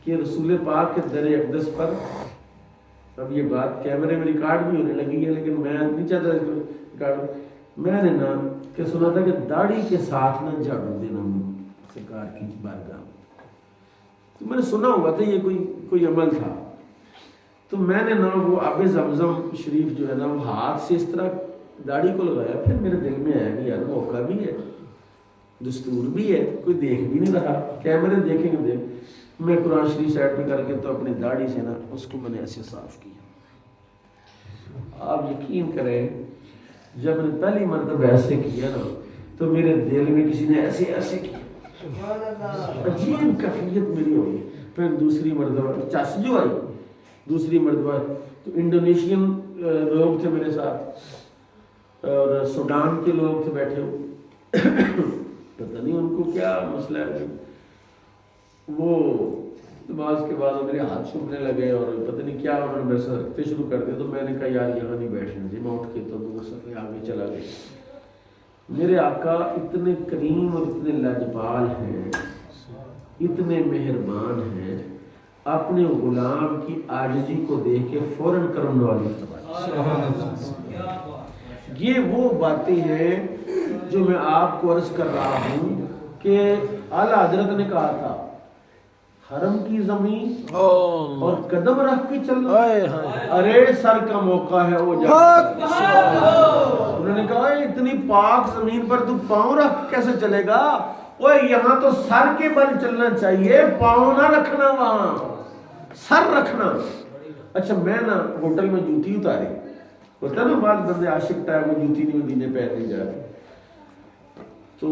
کہ رسول پاک کے در اقدس پر، اب یہ بات کیمرے میں ریکارڈ بھی ہونے لگی ہے لیکن میں نہیں چاہتا اس کو ریکارڈ، میں نے نا کہ سنا تھا کہ داڑھی کے ساتھ نہ جھاڑو دینا سرکار کی بارگاہ میں، تو میں نے سنا ہوا تھا یہ کوئی عمل تھا، تو میں نے نا وہ آب زمزم شریف جو ہے نا وہ ہاتھ سے اس طرح داڑھی کو لگایا، پھر میرے دل میں آیا کہ یار موقع بھی ہے، دستور بھی ہے، کوئی دیکھ بھی نہیں رہا، کیمرے دیکھیں گے دیکھ، میں قرآن شریف سائڈ پہ کر کے تو اپنی داڑھی سے نا اس کو میں نے ایسے صاف کیا۔ آپ یقین کریں جب میں نے پہلی مرتبہ ایسے کیا نا تو میرے دل میں کسی نے ایسے ایسے کیا، عجیب کیفیت میری ہوئی۔ پھر دوسری مرتبہ چس جو آئی، دوسری مرتبہ تو انڈونیشین لوگ تھے میرے ساتھ اور سوڈان کے لوگ تھے بیٹھے ہوئے، پتہ نہیں ان کو کیا مسئلہ ہے، وہ نماز کے بعد میرے ہاتھ چھوٹنے لگے اور پتہ نہیں کیا انہوں نے میرے سے رکھتے شروع کر دیا، تو میں نے کہا یار یہاں نہیں بیٹھنا جی، میں اٹھ کے تو دو صفحے آگے چلا گیا۔ میرے آقا اتنے کریم اور اتنے لاجواب ہیں، اتنے مہربان ہیں، اپنے غلام کی عاجزی کو دیکھ کے فوراً کرم نوازی فرمائی۔ یہ وہ باتیں ہیں جو میں آپ کو عرض کر رہا ہوں کہ اعلیٰ حضرت نے کہا تھا حرم کی زمین اور قدم رکھ کے چلنا، ارے سر کا موقع ہے وہ انہوں نے کہا اتنی پاک زمین پر تو پاؤں رکھ کیسے چلے گا، وہ یہاں تو سر کے بل چلنا چاہیے، پاؤں نہ رکھنا، وہاں سر رکھنا۔ اچھا میں نا ہوٹل میں جوتی اتاری، ہوتا نا بعض بندے عاشق ٹائپ وہ جوتی نہیں مدینے پہننے جا رہے، تو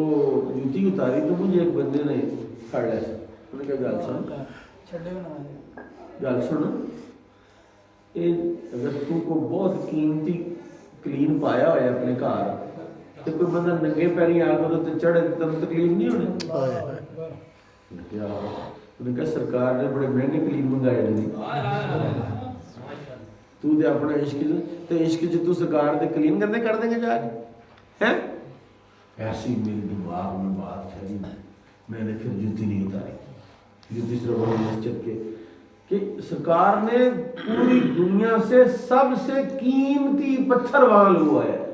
جوتی اتاری تو مجھے ایک بندے نے پھڑ لیا، انہوں نے کہا گل سن، اگر تم کو بہت قیمتی کلین پایا ہوا ہے اپنے گھر تو کوئی بندہ ننگے پیری آ کے چڑھے تو تکلیف نہیں ہونی۔ انہوں نے کہا سرکار نے بڑے مہنگے کلین منگائے نہیں، تو دے اپنا عشق تو سرکار دے کلین کرنے کر دیں گے جا کے، ہیں ایسی میری دماغ میں بات ٹھہری، میں نے پھر جوتی نہیں اتاری، جوتی صرف بڑی مسجد کے کہ سرکار نے پوری دنیا سے سب سے قیمتی پتھر وہاں لگوایا ہے۔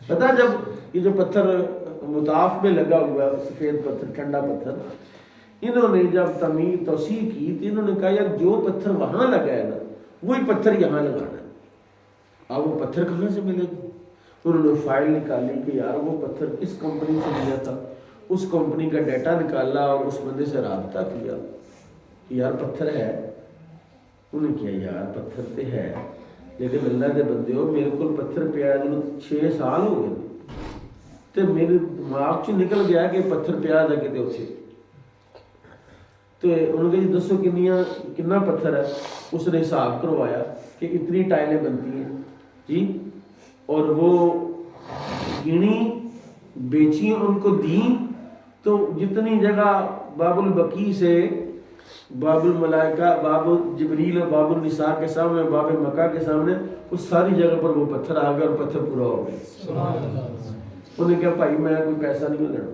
پتہ جب یہ جو پتھر مطاف میں لگا ہوا ہے سفید پتھر، ٹھنڈا پتھر، انہوں نے جب توسیع کی تو انہوں نے کہا یار جو پتھر وہاں لگا ہے نا وہی پتھر یہاں لگانا ہے، اب وہ پتھر کہاں سے ملے گا؟ انہوں نے فائل نکالی کہ یار وہ پتھر کس کمپنی سے لیا تھا، اس کمپنی کا ڈیٹا نکالا اور اس بندے سے رابطہ کیا کہ یار پتھر ہے، انہوں نے کیا یار پتھر تے ہے لیکن اللہ دے بندے ہو میرے کو پتھر پیا 6 سال ہو گئے تے میرے دماغ چ نکل گیا کہ پتھر پیا تھا کتے اتنے، تو انہوں نے کہا جی دسو کتنا پتھر ہے، اس نے حساب کروایا کہ اتنی ٹائلیں بنتی ہیں جی، اور وہ گنی بیچی ان کو دیں، تو جتنی جگہ باب البقیع سے باب الملائکہ، باب جبریل اور باب النساء کے سامنے، باب مکہ کے سامنے، اس ساری جگہ پر وہ پتھر آ گیا اور پتھر پورا ہو گیا۔ انہوں نے کہا بھائی میں کوئی پیسہ نہیں لینا،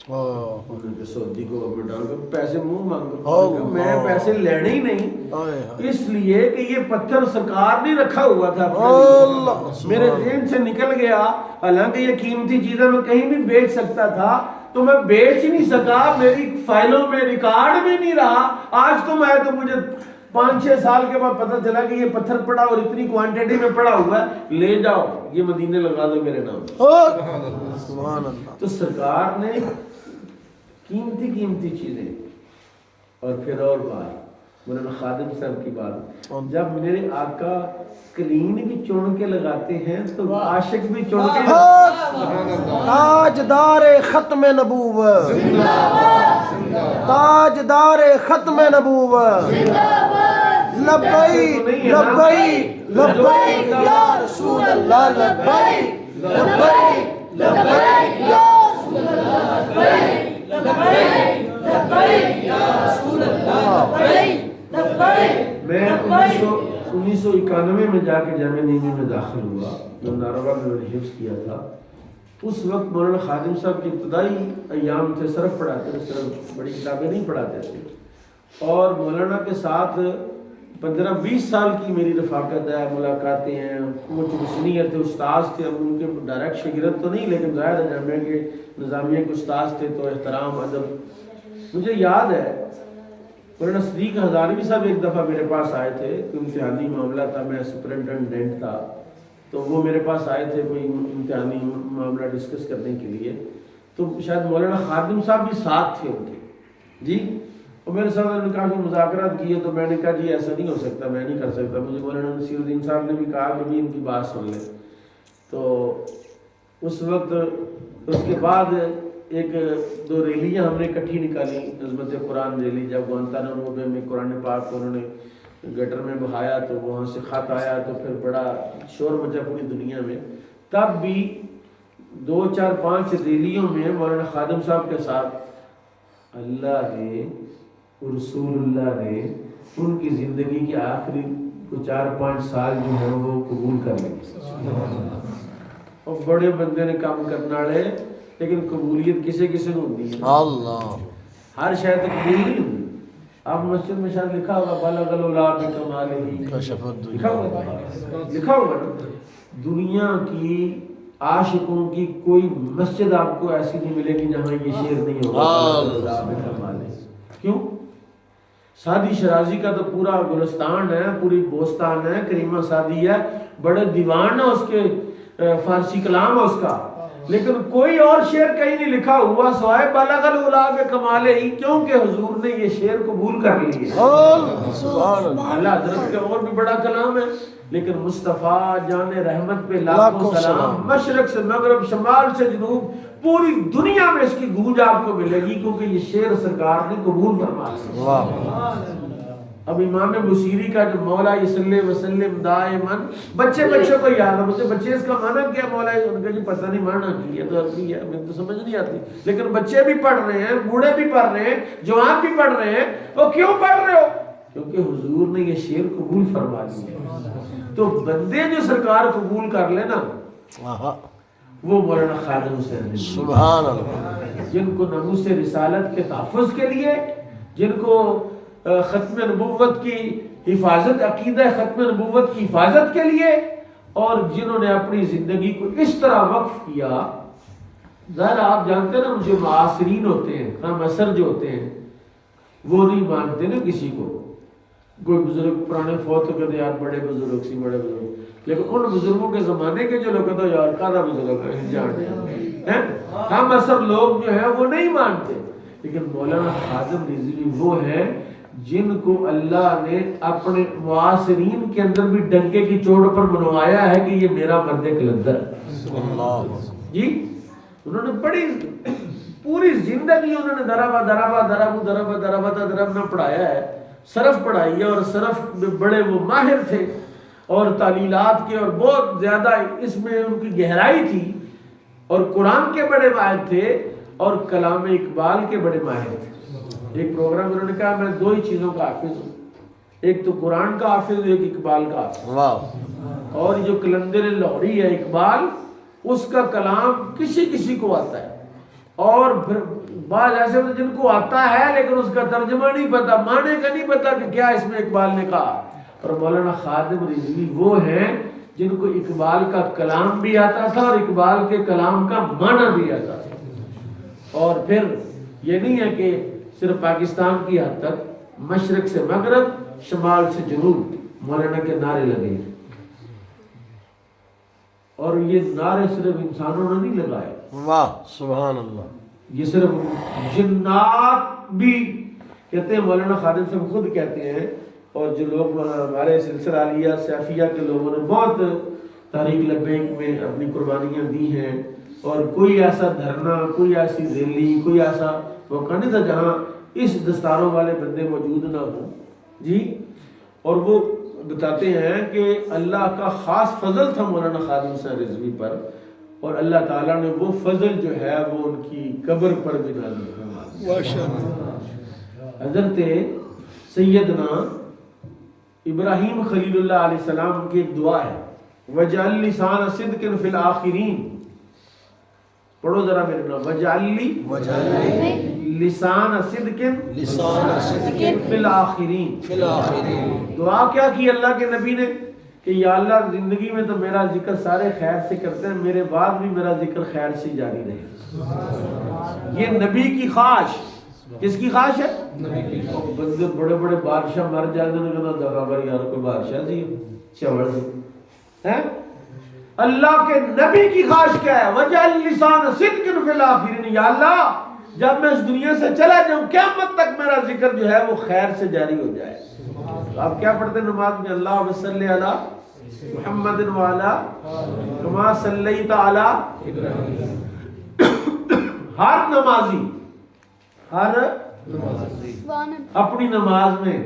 انہوں نے کہا سعودی گورنمنٹ کو پیسے منہ مانگو، میں پیسے لینے ہی نہیں، اس لیے کہ یہ پتھر سرکار نے رکھا ہوا تھا، میرے ذہن سے نکل گیا، حالانکہ یہ قیمتی چیزیں میں کہیں بھی بیچ سکتا تھا تو میں بیچ نہیں سکا، میری فائلوں میں ریکارڈ بھی نہیں رہا، آج تو مجھے 5-6 سال کے بعد پتہ چلا کہ یہ پتھر پڑا اور اتنی کوانٹٹی میں پڑا ہوا ہے، لے جاؤ یہ مدینے لگا دو میرے نام، سبحان اللہ۔ تو سرکار نے قیمتی چیزیں، اور پھر اور بات مولانا خادم صاحب کی بات، جب میرے آقا کلین بھی چن کے لگاتے ہیں تو عاشق بھی چن کے، تاجدار ختم نبوت، تاجدار ختم نبوت، لبیک لبیک لبیک یا رسول اللہ، لبیک لبیک لبیک یا رسول اللہ، لبیک لبیک لبیک یا رسول اللہ، لبیک لبیک۔ میں 1991 میں جا کے جامعہ نیمی میں داخل ہوا، جو ناروا میں نے حفظ کیا تھا، اس وقت مولانا خادم صاحب کے ابتدائی ایام تھے، صرف پڑھاتے تھے، صرف بڑی کتابیں نہیں پڑھاتے تھے، اور مولانا کے ساتھ 15-20 سال کی میری رفاقت ہے، ملاقاتیں ہیں. کچھ سینئر تھے، استاذ تھے، ہم ان کے ڈائریکٹ شاگرد تو نہیں، لیکن ظاہر ہے جامعہ کے نظامیہ کے استاذ تھے تو احترام ادب. مجھے یاد ہے مولانا صدیق ہزاروی صاحب ایک دفعہ میرے پاس آئے تھے، کوئی امتحانی معاملہ تھا، میں سپرنٹینڈنٹ تھا، تو وہ میرے پاس آئے تھے کوئی امتحانی معاملہ ڈسکس کرنے کے لیے. تو شاید مولانا خادم صاحب بھی ساتھ تھے ان کے جی. اور میرے ساتھ انہوں نے کافی مذاکرات کیے، تو میں نے کہا جی ایسا نہیں ہو سکتا، میں نہیں کر سکتا. مجھے مولانا نصیر الدین صاحب نے بھی کہا کہ بھی ان کی بات سن لیں. تو اس وقت اس کے بعد 1-2 ریلیاں ہم نے اکٹھی نکالی، عظمت قرآن ریلی. جب گوانتانامو بے میں قرآن پاک کو انہوں نے گٹر میں بہایا تو وہاں سے خط آیا تو پھر بڑا شور مچا پوری دنیا میں. تب بھی 2-4-5 ریلیوں میں مولانا خادم صاحب کے ساتھ اللہ نے، رسول اللہ نے ان کی زندگی کے آخری 4-5 سال جو ہیں وہ قبول کر لیے. اور بڑے بندے نے کام کرنا والے، لیکن قبولیت کسے کسے کو ہوتی ہے؟ اللہ. ہر شاید قبول نہیں ہوتی. آپ مسجد میں شاید لکھا ہوگا بالغ الاولاد کمالہ، لکھا ہوگا نا. دنیا کی عاشقوں کی کوئی مسجد آپ کو ایسی نہیں ملے گی جہاں یہ شعر نہیں ہوگا. کیوں؟ سعدی شرازی کا تو پورا گلستان ہے، پوری بوستان ہے، کریمہ سعدی ہے، بڑے دیوان ہے اس کے، فارسی کلام ہے اس کا، لیکن کوئی اور شعر کہیں نہیں لکھا ہوا سوائے بالغ العلا میں کمالے ہی، کیونکہ حضور نے یہ شعر قبول کر لی ہے. اللہ حضرت کا اور بھی بڑا کلام ہے، لیکن مصطفیٰ جان رحمت پہ لاکھوں سلام. مشرق سے مغرب، شمال سے جنوب، پوری دنیا میں اس کی گونج آپ کو ملے گی، کیونکہ یہ شعر سرکار نے قبول فرمایا. اب امام بصیری کا جو مولا صلی وسلم دائمن، بچوں کو یاد ہے، مجھے بچے اس کا معنی کیا مولا، ان کا جی پتہ نہیں معنی کی ہے، تو عربی ہے، مجھے تو سمجھ نہیں آتی، لیکن بچے بھی پڑھ رہے ہیں، بوڑھے بھی پڑھ رہے ہیں، جوان بھی پڑھ رہے ہیں. وہ کیوں پڑھ رہے ہو؟ کیونکہ حضور نے یہ شعر قبول فرما لیا. تو بندے جو سرکار قبول کر لے نا، وہ مولانا خادم حسین سبحان اللہ، جن کو ناموس رسالت کے تحفظ کے لیے، جن کو ختم نبوت کی حفاظت، عقیدہ ختم نبوت کی حفاظت کے لیے، اور جنہوں نے اپنی زندگی کو اس طرح وقف کیا. ظاہر آپ جانتے ہیں نا، جو معاصرین ہوتے ہیں، ہم اثر جو ہوتے ہیں، وہ نہیں مانتے نا کسی کو. کوئی بزرگ پرانے فوت ہو کہتے یار بڑے بزرگ سی، بڑے بزرگ، لیکن ان بزرگوں کے زمانے کے جو لوگ کہتے ہیں یار کادا بزرگ ہے، ہم اثر لوگ جو ہیں وہ نہیں مانتے. لیکن مولانا خادم رضوی وہ ہیں جن کو اللہ نے اپنے معاصرین کے اندر بھی ڈنکے کی چوٹ پر منوایا ہے کہ یہ میرا مرد کلندر ہے جی. انہوں نے بڑی پوری زندگی انہوں نے دربا پڑھایا ہے، صرف پڑھائی ہے، اور صرف میں بڑے وہ ماہر تھے، اور تعلیلات کے، اور بہت زیادہ اس میں ان کی گہرائی تھی، اور قرآن کے بڑے ماہر تھے، اور کلام اقبال کے بڑے ماہر تھے. ایک پروگرام انہوں نے کہا میں 2 ہی چیزوں کا حافظ ہوں، ایک تو قرآن کا حافظ، ایک اقبال کا حافظ. اور جو کلندر لاہوری ہے اقبال، اس کا کلام کسی کسی کو آتا ہے، اور پھر بعض ایسے جن کو آتا ہے لیکن اس کا ترجمہ نہیں پتا، معنی کا نہیں پتا کہ کیا اس میں اقبال نے کہا. اور مولانا خادم رضوی وہ ہیں جن کو اقبال کا کلام بھی آتا تھا اور اقبال کے کلام کا معنی بھی آتا تھا. اور پھر یہ نہیں ہے کہ صرف پاکستان کی حد تک، مشرق سے مغرب، شمال سے جنوب مولانا کے نعرے لگے. اور یہ نعرے صرف انسانوں نے نہیں لگائے، واہ سبحان اللہ، یہ صرف جنات بھی کہتے ہیں. مولانا خادم صاحب خود کہتے ہیں، اور جو لوگ ہمارے سلسلہ عالیہ سیفیہ کے لوگوں نے بہت تحریک لبیک میں اپنی قربانیاں دی ہیں، اور کوئی ایسا دھرنا، کوئی ایسی ریلی، کوئی ایسا موقع نہیں تھا جہاں اس دستاروں والے بندے موجود نہ ہوں جی. اور وہ بتاتے ہیں کہ اللہ کا خاص فضل تھا مولانا خادم حسین رضوی پر، اور اللہ تعالیٰ نے وہ فضل جو ہے وہ ان کی قبر پر بھی نازل فرمایا. حضرت سیدنا ابراہیم خلیل اللہ علیہ السلام کی ایک دعا ہے، وَجْعَلْ لِسَانَ صِدْقٍ فِي الْآخِرِينَ. پڑھو ذرا میرے نام، وجعلنی لسان صدق فی الآخرین. دعا کیا کی اللہ کے نبی نے کہ یا اللہ زندگی میں تو میرا ذکر سارے خیر سے کرتے ہیں، میرے بعد بھی میرا ذکر خیر سے جاری رہے. یہ نبی کی خواہش. کس کی خواہش ہے؟ بندے بڑے بڑے بادشاہ مر جاتے ہیں، کہنا دفعہ کر یار کوئی بادشاہ جی چوڑ ہے. اللہ کے نبی کی خواہش کیا ہے؟ وجعل لسان صدق فی الآخرین. یا اللہ جب میں اس دنیا سے چلا جاؤں قیامت تک میرا ذکر جو ہے وہ خیر سے جاری ہو جائے. آپ کیا پڑھتے ہیں نماز میں؟ اللہم صلی علی محمد وعلی کما صلیت علی. ہر نمازی اپنی نماز میں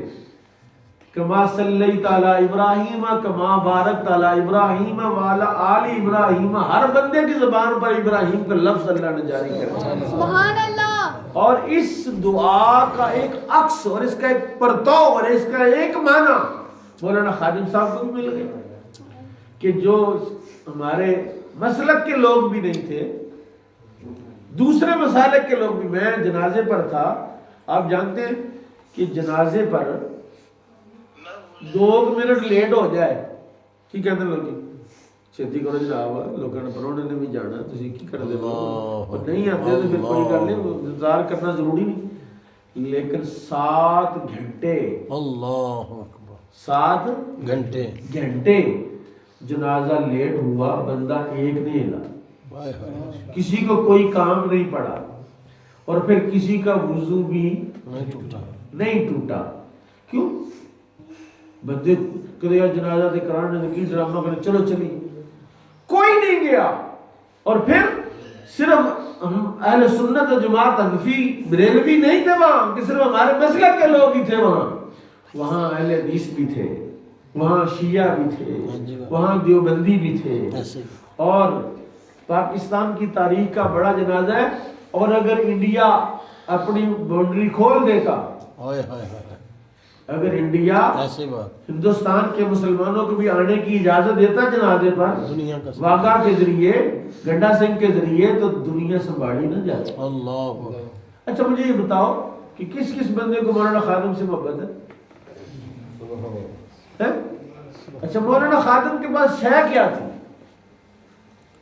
کما صلیت علی ابراہیم کما بارکت علی ابراہیم وعلی آل ابراہیم، ہر بندے کی زبان پر ابراہیم کا لفظ اللہ نے جاری کر دیا. سبحان اللہ. اور اس دعا کا ایک عکس اور اس کا ایک پرتو اور اس کا ایک معنی مولانا خادم صاحب کو بھی مل گیا کہ جو ہمارے مسلک کے لوگ بھی نہیں تھے، دوسرے مسالک کے لوگ بھی. میں جنازے پر تھا. آپ جانتے ہیں کہ جنازے پر 2 منٹ لیٹ ہو جائے کی کہتے ہیں لوگ چھتی کرو جناب لوگوں نے پرونے نے بھی جانا تسی کی کر دے اور نہیں آتے تو پھر کوئی کر لیں، انتظار کرنا ضروری نہیں. لیکن 7 گھنٹے، اللہ اکبر، 7 گھنٹے جنازہ لیٹ ہوا، بندہ ایک نہیں ہلا، کسی کو کوئی کام نہیں پڑا اور پھر کسی کا وضو بھی نہیں ٹوٹا. کیوں؟ بندے کہتے ہیں جنازہ دے کرانے کی ڈرامہ کرنے چلو چلی، کوئی نہیں گیا. اور پھر صرف اہل سنت و جماعت حنفی بریلوی نہیں تھے وہاں کہ صرف ہمارے مسلک کے لوگ ہی تھے وہاں اہل حدیث بھی تھے، وہاں شیعہ بھی تھے، وہاں دیوبندی بھی تھے. اور پاکستان کی تاریخ کا بڑا جنازہ ہے. اور اگر انڈیا اپنی باؤنڈری کھول دیتا، اگر انڈیا ہندوستان کے مسلمانوں کو بھی آنے کی اجازت دیتا جنازے پر واقعہ کے ذریعے، گنڈا سنگھ کے ذریعے، تو دنیا سنبھالی نہ جاتی. اچھا مجھے یہ بتاؤ کہ کس کس بندے کو مولانا خادم سے محبت ہے؟ اچھا مولانا خادم کے پاس شے کیا تھی؟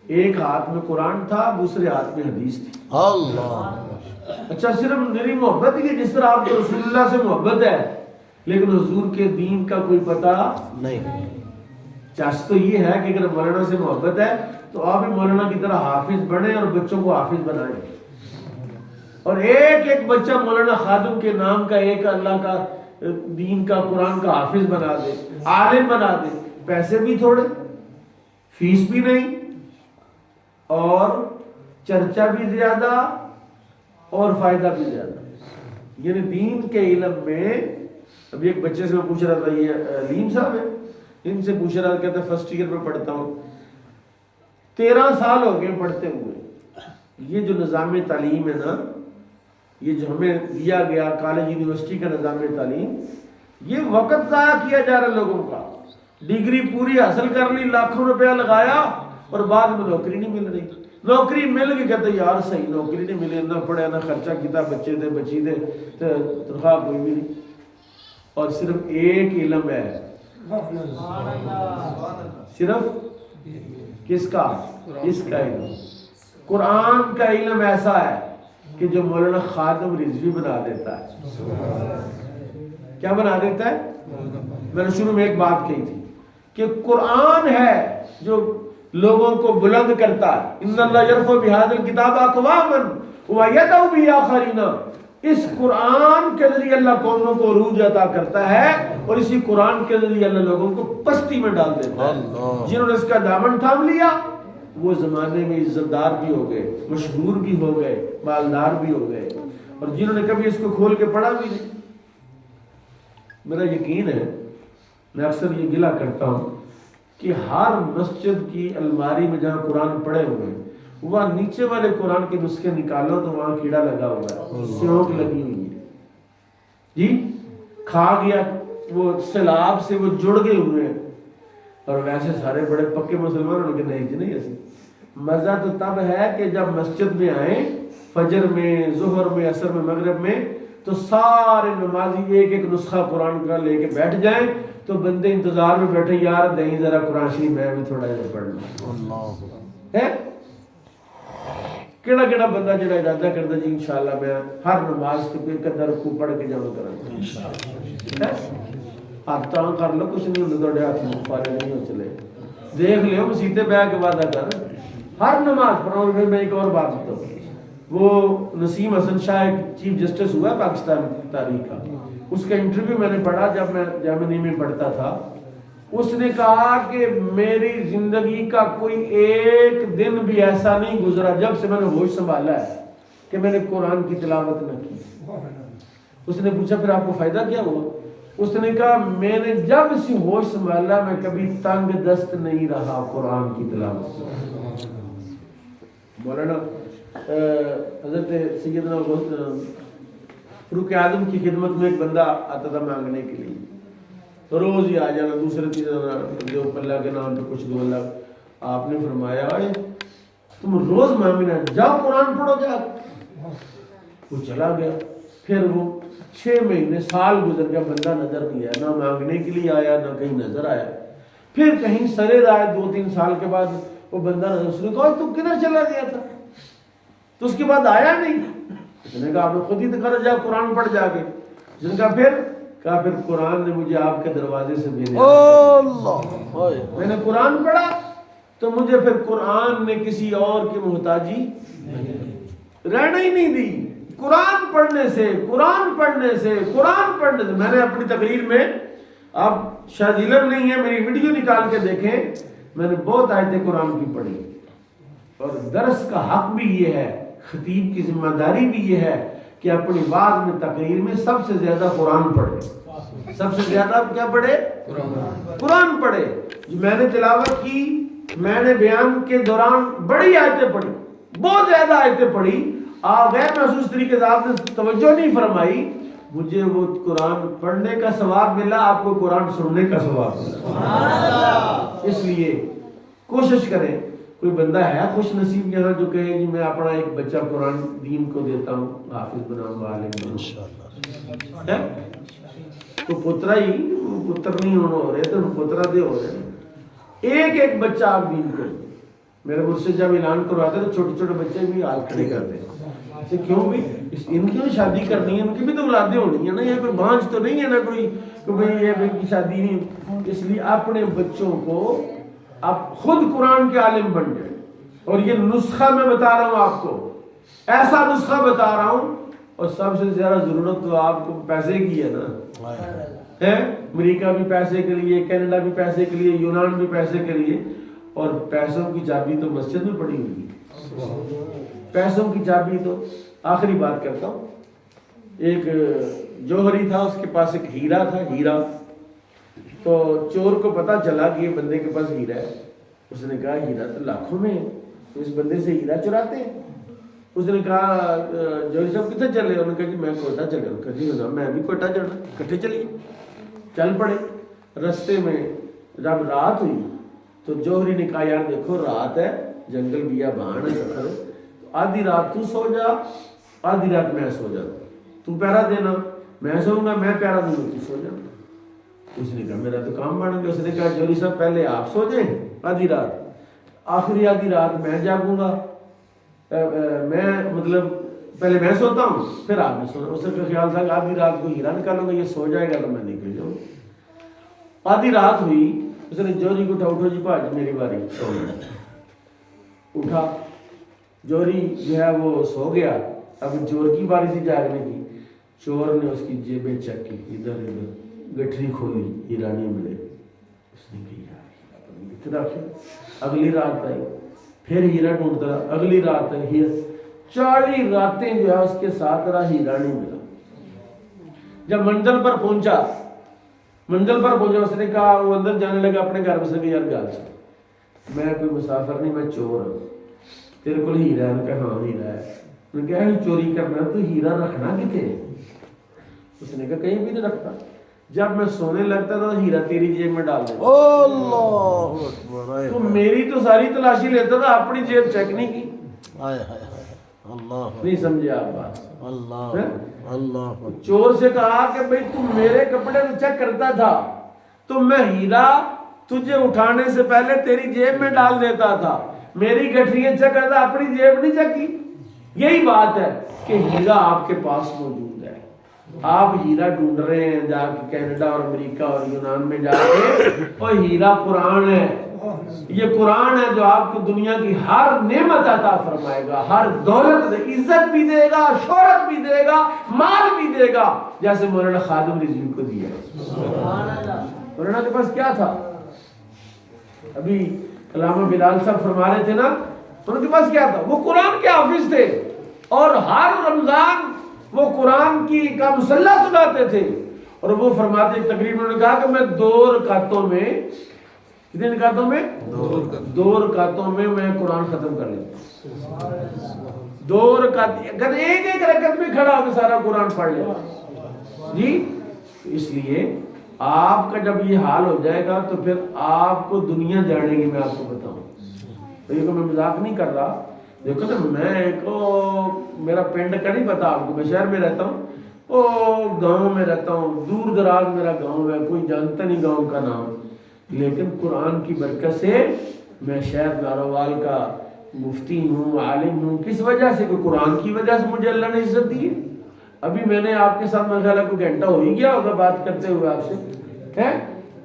ایک ہاتھ میں قرآن تھا، دوسرے ہاتھ میں حدیث تھی. اچھا صرف میری محبت ہی، جس طرح آپ کو رسول اللہ سے محبت ہے لیکن حضور کے دین کا کوئی پتہ نہیں. چاہت تو یہ ہے کہ اگر مولانا سے محبت ہے تو آپ بھی مولانا کی طرح حافظ بنیں اور بچوں کو حافظ بنائیں، اور ایک ایک بچہ مولانا خادم کے نام کا ایک اللہ کا دین کا قرآن کا حافظ بنا دے، عالم بنا دے. پیسے بھی تھوڑے، فیس بھی نہیں، اور چرچا بھی زیادہ اور فائدہ بھی زیادہ. یعنی دین کے علم میں ابھی ایک بچے سے میں پوچھ رہا تھا، یہ علیم صاحب ہے، ان سے پوچھ رہا تھا، کہتا ہے فرسٹ ایئر میں پڑھتا ہوں، 13 سال ہو گئے پڑھتے ہوئے. یہ جو نظام تعلیم ہے نا، یہ جو ہمیں دیا گیا کالج یونیورسٹی کا نظام تعلیم، یہ وقت ضائع کیا جا رہا لوگوں کا. ڈگری پوری حاصل کر لی، لاکھوں روپیہ لگایا اور بعد میں نوکری نہیں مل رہی. نوکری مل گئی کہتے یار صحیح نوکری نہیں ملی، نہ پڑھے نہ خرچہ کیتا، بچے دے بچی دے تنخواہ کوئی بھی نہیں. اور صرف ایک علم ہے، صرف کس کا؟ اس کا علم. قرآن کا علم ایسا ہے کہ جو مولانا خادم رضوی بنا دیتا ہے. کیا بنا دیتا ہے؟ میں نے شروع میں ایک بات کہی تھی کہ قرآن ہے جو لوگوں کو بلند کرتا ہے. ان اللہ یرفع بہذا الکتاب اقواما ویدع بہ آخرین. اس قرآن کے ذریعے اللہ قوموں کو عروج عطا کرتا ہے اور اسی قرآن کے ذریعے اللہ لوگوں کو پستی میں ڈال دیتا ہے. جنہوں نے اس کا دامن تھام لیا وہ زمانے میں عزت دار بھی ہو گئے، مشہور بھی ہو گئے، مالدار بھی ہو گئے. اور جنہوں نے کبھی اس کو کھول کے پڑھا بھی نہیں. میرا یقین ہے، میں اکثر یہ گلہ کرتا ہوں کہ ہر مسجد کی الماری میں جہاں قرآن پڑے ہوئے ہیں وہاں نیچے والے قرآن کے نسخے نکالو تو وہاں کیڑا لگا ہوا ہے، سیوک لگی ہوئی ہے جی، کھا گیا، وہ سیلاب سے وہ جڑ گئے ہوئے ہیں. اور ویسے سارے بڑے پکے مسلمان ہونے کے نہیں جی نہیں ایسے مزہ تو تب ہے کہ جب مسجد میں آئیں فجر میں، ظہر میں، عصر میں، مغرب میں، تو سارے نمازی ایک ایک نسخہ قرآن کا لے کے بیٹھ جائیں تو بندے انتظار میں بیٹھے، یار دیں ذرا قرآن شریف میں بھی تھوڑا جہا پڑھ لوں ہے۔ کیڑا کیڑا بندہ جڑا ارادہ کرتا جی انشاءاللہ میں ہر نماز کے کوئی قدر رکوع پڑھ کے جمع کروں، ہاتھ تاں کر لو، کچھ نہیں ہوتا، تھوڑے ہاتھ مفارے نہیں ہو چلے، دیکھ لیو مسیطے پہ کے وعدہ کر ہر نماز پڑھو۔ میں ایک اور بات بتاؤں، وہ نسیم حسن شاہ ایک چیف جسٹس ہوا پاکستان تاریخ کا، اس کا انٹرویو میں نے پڑھا جب میں جامعہ میں پڑھتا تھا۔ اس نے کہا کہ میری زندگی کا کوئی ایک دن بھی ایسا نہیں گزرا جب سے میں نے ہوش سنبھالا ہے کہ میں نے قرآن کی تلاوت نہ کی۔ اس نے پوچھا پھر آپ کو فائدہ کیا ہوا؟ اس نے کہا میں نے جب سے ہوش سنبھالا میں کبھی تنگ دست نہیں رہا قرآن کی تلاوت۔ مولانا حضرت سیدنا فاروق اعظم کی خدمت میں ایک بندہ آتا تھا مانگنے کے لیے، تو روز ہی آ جانا، دوسرے تیسرے جو اللہ کے نام پہ کچھ دو اللہ۔ آپ نے فرمایا تم روز مانگنا، جاؤ قرآن پڑھو جا۔ وہ چلا گیا، پھر وہ 6 مہینے سال گزر گیا، بندہ نظر نہیں آیا، نہ مانگنے کے لیے آیا نہ کہیں نظر آیا۔ پھر کہیں سرے آئے 2-3 سال کے بعد وہ بندہ نظر، اس نے کہا تم کدھر چلا گیا تھا؟ تو اس کے بعد آیا نہیں۔ اس نے کہا آپ نے خود ہی تو کرا، جا قرآن پڑھ جا کے۔ اس نے کہا پھر قرآن نے مجھے آپ کے دروازے سے میں نے قرآن پڑھا تو مجھے پھر قرآن نے کسی اور کی محتاجی رہنا ہی نہیں دی۔ قرآن پڑھنے سے میں نے اپنی تقریر میں، آپ شاید علم نہیں ہے، میری ویڈیو نکال کے دیکھیں، میں نے بہت آیتیں قرآن کی پڑھی۔ اور درس کا حق بھی یہ ہے، خطیب کی ذمہ داری بھی یہ ہے کہ اپنی واعظ میں تقریر میں سب سے زیادہ قرآن پڑھے، سب سے زیادہ کیا پڑھے؟ قرآن پڑھے۔ میں نے تلاوت کی، میں نے بیان کے دوران بڑی آیتیں پڑھی، بہت زیادہ آیتیں پڑھی، غیر محسوس طریقے سے آپ نے توجہ نہیں فرمائی، مجھے وہ قرآن پڑھنے کا ثواب ملا، آپ کو قرآن سننے کا ثواب ملا۔ اس لیے کوشش کریں، کوئی بندہ ہے خوش نصیب یہاں جو کہے جی میں اپنا ایک بچہ قرآن دین کو دیتا ہوں، حافظ بناؤں گا، عالم بناؤں گا، تو پترا ہی پتر نہیں ہونا ہو رہے تو پترا دے ہو رہے، ایک بچہ آپ دین کو۔ میرے مجھ سے جب اعلان کرواتے تو چھوٹے چھوٹے بچے بھی ہاتھ کھڑے کرتے ہیں، کیوں بھی ان کی شادی کرنی ہے، ان کی بھی تو اولادیں ہونی ہیں نا، یہ کوئی بانجھ تو نہیں ہے نا کوئی کہ بھئی یہ کی شادی نہیں۔ اس لیے اپنے بچوں کو آپ خود قرآن کے عالم بن جائیں۔ اور یہ نسخہ میں بتا رہا ہوں آپ کو، ایسا نسخہ بتا رہا ہوں، اور سب سے زیادہ ضرورت تو آپ کو پیسے کی ہے نا، ہے امریکہ بھی پیسے کے لیے، کینیڈا بھی پیسے کے لیے، یونان بھی پیسے کے لیے، اور پیسوں کی چابی تو مسجد میں پڑی ہوئی ہے، پیسوں کی چابی تو۔ آخری بات کرتا ہوں، ایک جوہری تھا، اس کے پاس ایک ہیرا تھا، ہیرا، تو چور کو پتا چلا کہ یہ بندے کے پاس ہیرا ہے، اس نے کہا ہیرا تو لاکھوں میں ہے، تو اس بندے سے ہیرا چراتے ہیں۔ اس نے کہا جوہری صاحب کتنے چلے؟ انہوں نے کہا جی میں کوئٹہ چلے۔ انہوں نے کہا جی میں بھی کوئٹہ جانا، کٹھے چلیے، چل پڑے۔ رستے میں جب رات ہوئی تو جوہری نے کہا یار دیکھو رات ہے، جنگل بیابان ہے، سفر ہے، آدھی رات تو سو جا، آدھی رات میں سو جاتا، تو پہرا دینا، میں سوؤں گا، میں پہرا دوں گا، تو سو جانا۔ اس نے کہا میرا تو کام بن گیا۔ اس نے کہا جوہری صاحب پہلے آپ سو جائیں آدھی رات، آخری آدھی رات میں جاگوں گا، میں مطلب پہلے میں سوتا ہوں پھر آپ نے سونا۔ اس کا خیال تھا کہ آدھی رات کو ہیرا نکالوں گا، یہ سو جائے گا تو میں نکل جاؤں۔ آدھی رات ہوئی، اس نے جوہری کو اٹھا جی بھاج میری باری، اٹھا۔ جوہری جو ہے وہ سو گیا، اب چور کی باری تھی جاگنے کی۔ چور نے اس کی جیبیں چیک کی، ادھر ادھر، گٹھری کھولی، ہیرا نہیں ملے۔ اس نے کہا یار اگلی رات آئی، پھر ہیرا ڈھونڈتا رہا، اگلی رات آئی، 40 راتیں جو ہے اس کے ساتھ رہا، ہیرا نہیں ملا۔ جب منزل پر پہنچا، اس نے کہا، وہ اندر جانے لگا اپنے گھر میں، یار گل سے میں کوئی مسافر نہیں، میں چور ہوں، تیرے کو ہیرا ہے؟ کہا ہاں ہیرا ہے۔ میں کہا چوری کرنا تو ہیرا رکھنا کتنے؟ اس نے کہا کہیں بھی نہیں رکھتا۔ جب میں سونے لگتا تھا تو ہیرا تیری جیب میں ڈال دیتا. اللہ اکبر. تو میری تو ساری تلاشی لیتا تھا, اپنی جیب چیک نہیں کی. اللہ نہیں سمجھے آپ بات؟ اللہ اللہ. چور سے کہا کہ بھئی تم میرے کپڑے تو چیک کرتا تھا, تو میں ہیرا تجھے اٹھانے سے پہلے تیری جیب میں ڈال دیتا تھا, میری گٹھریاں چیک کرتا, اپنی جیب نہیں چیک کی. یہی بات ہے کہ ہیرا آپ کے پاس موجود ہے. آپ ہیرا ڈھونڈ رہے ہیں جا کے کینیڈا اور امریکہ اور یونان میں جا کے, اور ہیرا قرآن ہے. یہ قرآن ہے جو آپ کو دنیا کی ہر نعمت عطا فرمائے گا, ہر دولت دے, عزت بھی دے گا, شہرت بھی دے گا, مال بھی دے گا, جیسے مولانا خادم رضوی کو دیا. مولانا کے پاس کیا تھا؟ ابھی علامہ بلال صاحب فرما رہے تھے نا, ان کے پاس کیا تھا؟ وہ قرآن کے حافظ تھے, اور ہر رمضان وہ قرآن کی کا مسلح سناتے تھے. اور وہ فرماتے, تقریباً انہوں نے کہا کہ میں 2 رکعتوں میں, کتنے رکعتوں میں؟ 2 رکعتوں میں میں قرآن ختم کر لیتا ہوں. 2 رکعت, اگر ایک رکعت میں کھڑا ہو کے سارا قرآن پڑھ لیتا جی. اس لیے آپ کا جب یہ حال ہو جائے گا تو پھر آپ کو دنیا جانے گی. میں آپ کو بتاؤں, دیکھو میں مذاق نہیں کر رہا. دیکھو نا, میں میرا پنڈ کا نہیں پتا آپ کو, میں شہر میں رہتا ہوں, گاؤں میں رہتا ہوں, دور دراز میرا گاؤں ہے, کوئی جانتا نہیں گاؤں کا نام, لیکن قرآن کی برکت سے میں شہر داروال کا مفتی ہوں, عالم ہوں. کس وجہ سے؟ کہ قرآن کی وجہ سے مجھے اللہ نے عزت دی ہے. ابھی میں نے آپ کے ساتھ میرا خیال ہے کوئی گھنٹہ ہو ہی گیا ہوگا بات کرتے ہوئے آپ سے, ہے,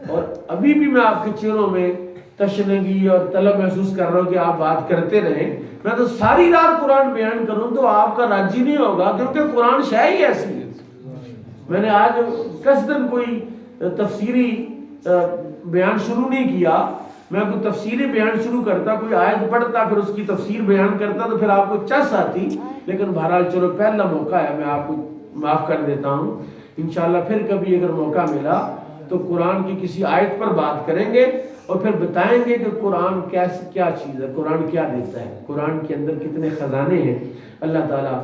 اور ابھی بھی میں آپ کے چہروں میں تشنگی اور طلب محسوس کر رہا ہوں کہ آپ بات کرتے رہیں. میں تو ساری رات قرآن بیان کروں تو آپ کا راضی نہیں ہوگا, کیونکہ قرآن شے ہی ایسی ہے. میں نے آج قصداً کوئی تفسیری بیان شروع نہیں کیا. میں کوئی تفسیری بیان شروع کرتا, کوئی آیت پڑھتا, پھر اس کی تفسیر بیان کرتا تو پھر آپ کو چس آتی. لیکن بہرحال چلو پہلا موقع ہے, میں آپ کو معاف کر دیتا ہوں. انشاءاللہ پھر کبھی اگر موقع ملا تو قرآن کی کسی آیت پر بات کریں گے, اور پھر بتائیں گے کہ قرآن کیا چیز ہے, قرآن کیا دیتا ہے, قرآن کے اندر کتنے خزانے ہیں. اللہ تعالیٰ